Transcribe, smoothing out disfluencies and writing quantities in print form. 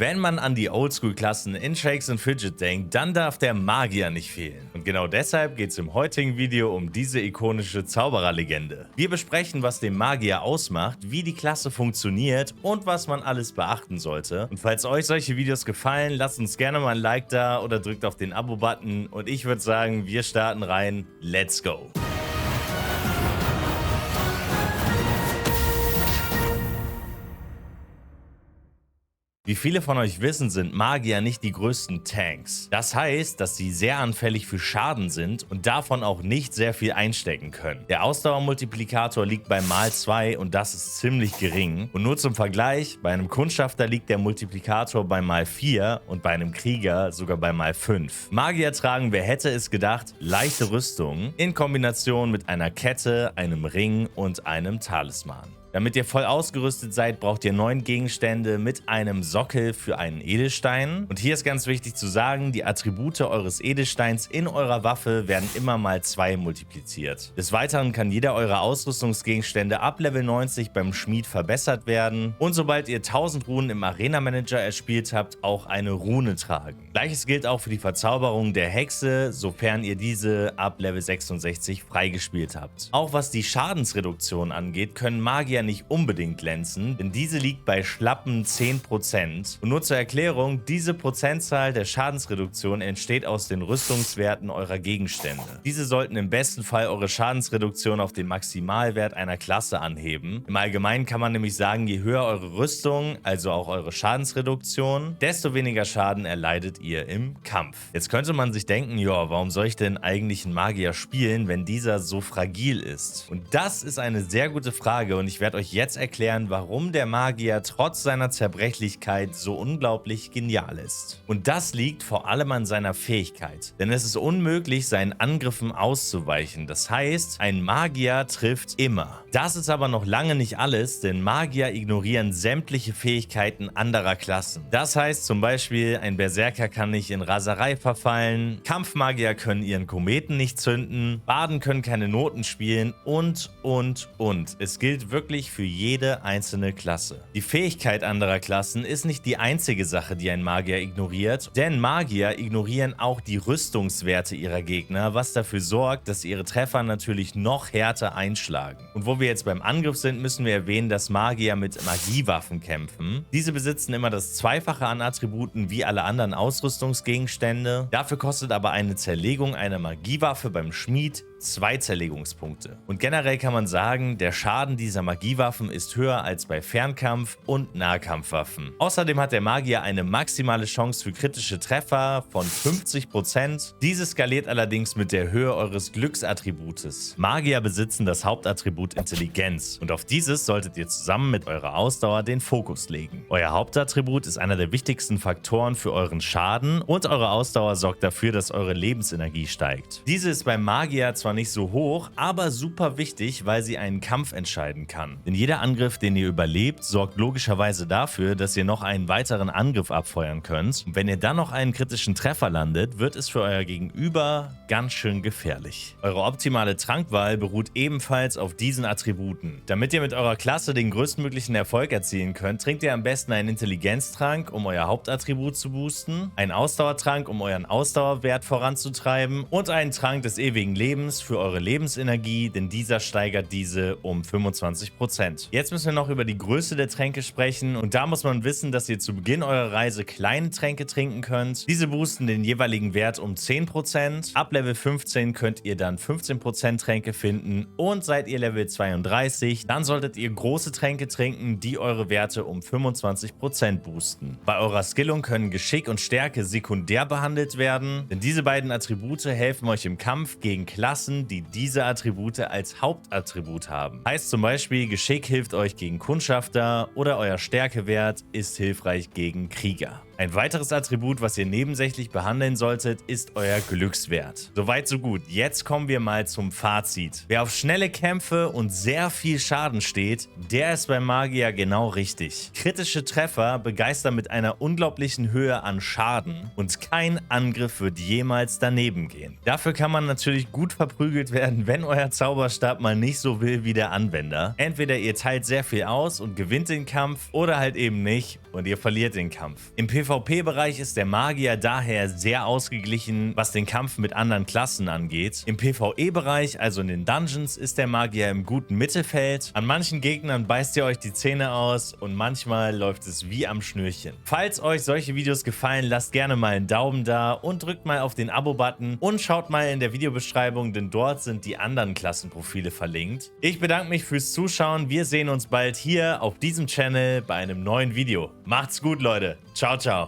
Wenn man an die Oldschool-Klassen in Shakes und Fidget denkt, dann darf der Magier nicht fehlen. Und genau deshalb geht es im heutigen Video um diese ikonische Zaubererlegende. Wir besprechen, was den Magier ausmacht, wie die Klasse funktioniert und was man alles beachten sollte. Und falls euch solche Videos gefallen, lasst uns gerne mal ein Like da oder drückt auf den Abo-Button. Und ich würde sagen, wir starten rein. Let's go! Wie viele von euch wissen, sind Magier nicht die größten Tanks. Das heißt, dass sie sehr anfällig für Schaden sind und davon auch nicht sehr viel einstecken können. Der Ausdauermultiplikator liegt bei mal 2 und das ist ziemlich gering. Und nur zum Vergleich, bei einem Kundschafter liegt der Multiplikator bei mal 4 und bei einem Krieger sogar bei mal 5. Magier tragen, wer hätte es gedacht, leichte Rüstungen in Kombination mit einer Kette, einem Ring und einem Talisman. Damit ihr voll ausgerüstet seid, braucht ihr 9 Gegenstände mit einem Sockel für einen Edelstein. Und hier ist ganz wichtig zu sagen, die Attribute eures Edelsteins in eurer Waffe werden immer mal 2 multipliziert. Des Weiteren kann jeder eurer Ausrüstungsgegenstände ab Level 90 beim Schmied verbessert werden und sobald ihr 1000 Runen im Arena Manager erspielt habt, auch eine Rune tragen. Gleiches gilt auch für die Verzauberung der Hexe, sofern ihr diese ab Level 66 freigespielt habt. Auch was die Schadensreduktion angeht, können Magier nicht unbedingt glänzen, denn diese liegt bei schlappen 10%. Und nur zur Erklärung, diese Prozentzahl der Schadensreduktion entsteht aus den Rüstungswerten eurer Gegenstände. Diese sollten im besten Fall eure Schadensreduktion auf den Maximalwert einer Klasse anheben. Im Allgemeinen kann man nämlich sagen, je höher eure Rüstung, also auch eure Schadensreduktion, desto weniger Schaden erleidet ihr im Kampf. Jetzt könnte man sich denken, ja, warum soll ich denn eigentlich einen Magier spielen, wenn dieser so fragil ist? Und das ist eine sehr gute Frage und ich werde euch jetzt erklären, warum der Magier trotz seiner Zerbrechlichkeit so unglaublich genial ist. Und das liegt vor allem an seiner Fähigkeit. Denn es ist unmöglich, seinen Angriffen auszuweichen. Das heißt, ein Magier trifft immer. Das ist aber noch lange nicht alles, denn Magier ignorieren sämtliche Fähigkeiten anderer Klassen. Das heißt zum Beispiel, ein Berserker kann nicht in Raserei verfallen, Kampfmagier können ihren Kometen nicht zünden, Barden können keine Noten spielen und. Es gilt wirklich für jede einzelne Klasse. Die Fähigkeit anderer Klassen ist nicht die einzige Sache, die ein Magier ignoriert, denn Magier ignorieren auch die Rüstungswerte ihrer Gegner, was dafür sorgt, dass ihre Treffer natürlich noch härter einschlagen. Und wo wir jetzt beim Angriff sind, müssen wir erwähnen, dass Magier mit Magiewaffen kämpfen. Diese besitzen immer das Zweifache an Attributen wie alle anderen Ausrüstungsgegenstände. Dafür kostet aber eine Zerlegung einer Magiewaffe beim Schmied 2 Zerlegungspunkte. Und generell kann man sagen, der Schaden dieser Magiewaffen ist höher als bei Fernkampf- und Nahkampfwaffen. Außerdem hat der Magier eine maximale Chance für kritische Treffer von 50%. Diese skaliert allerdings mit der Höhe eures Glücksattributes. Magier besitzen das Hauptattribut Intelligenz und auf dieses solltet ihr zusammen mit eurer Ausdauer den Fokus legen. Euer Hauptattribut ist einer der wichtigsten Faktoren für euren Schaden und eure Ausdauer sorgt dafür, dass eure Lebensenergie steigt. Diese ist beim Magier zwar nicht so hoch, aber super wichtig, weil sie einen Kampf entscheiden kann. Denn jeder Angriff, den ihr überlebt, sorgt logischerweise dafür, dass ihr noch einen weiteren Angriff abfeuern könnt. Und wenn ihr dann noch einen kritischen Treffer landet, wird es für euer Gegenüber ganz schön gefährlich. Eure optimale Trankwahl beruht ebenfalls auf diesen Attributen. Damit ihr mit eurer Klasse den größtmöglichen Erfolg erzielen könnt, trinkt ihr am besten einen Intelligenztrank, um euer Hauptattribut zu boosten, einen Ausdauertrank, um euren Ausdauerwert voranzutreiben und einen Trank des ewigen Lebens für eure Lebensenergie, denn dieser steigert diese um 25%. Jetzt müssen wir noch über die Größe der Tränke sprechen und da muss man wissen, dass ihr zu Beginn eurer Reise kleine Tränke trinken könnt. Diese boosten den jeweiligen Wert um 10%. Ab Level 15 könnt ihr dann 15% Tränke finden und seid ihr Level 32, dann solltet ihr große Tränke trinken, die eure Werte um 25% boosten. Bei eurer Skillung können Geschick und Stärke sekundär behandelt werden, denn diese beiden Attribute helfen euch im Kampf gegen Klassen, die diese Attribute als Hauptattribut haben. Heißt zum Beispiel, Geschick hilft euch gegen Kundschafter oder euer Stärkewert ist hilfreich gegen Krieger. Ein weiteres Attribut, was ihr nebensächlich behandeln solltet, ist euer Glückswert. Soweit so gut. Jetzt kommen wir mal zum Fazit. Wer auf schnelle Kämpfe und sehr viel Schaden steht, der ist beim Magier genau richtig. Kritische Treffer begeistern mit einer unglaublichen Höhe an Schaden und kein Angriff wird jemals daneben gehen. Dafür kann man natürlich gut verprügelt werden, wenn euer Zauberstab mal nicht so will wie der Anwender. Entweder ihr teilt sehr viel aus und gewinnt den Kampf oder halt eben nicht und ihr verliert den Kampf. Im PvP-Bereich ist der Magier daher sehr ausgeglichen, was den Kampf mit anderen Klassen angeht. Im PvE-Bereich, also in den Dungeons, ist der Magier im guten Mittelfeld. An manchen Gegnern beißt ihr euch die Zähne aus und manchmal läuft es wie am Schnürchen. Falls euch solche Videos gefallen, lasst gerne mal einen Daumen da und drückt mal auf den Abo-Button und schaut mal in der Videobeschreibung, denn dort sind die anderen Klassenprofile verlinkt. Ich bedanke mich fürs Zuschauen. Wir sehen uns bald hier auf diesem Channel bei einem neuen Video. Macht's gut, Leute. Ciao, ciao.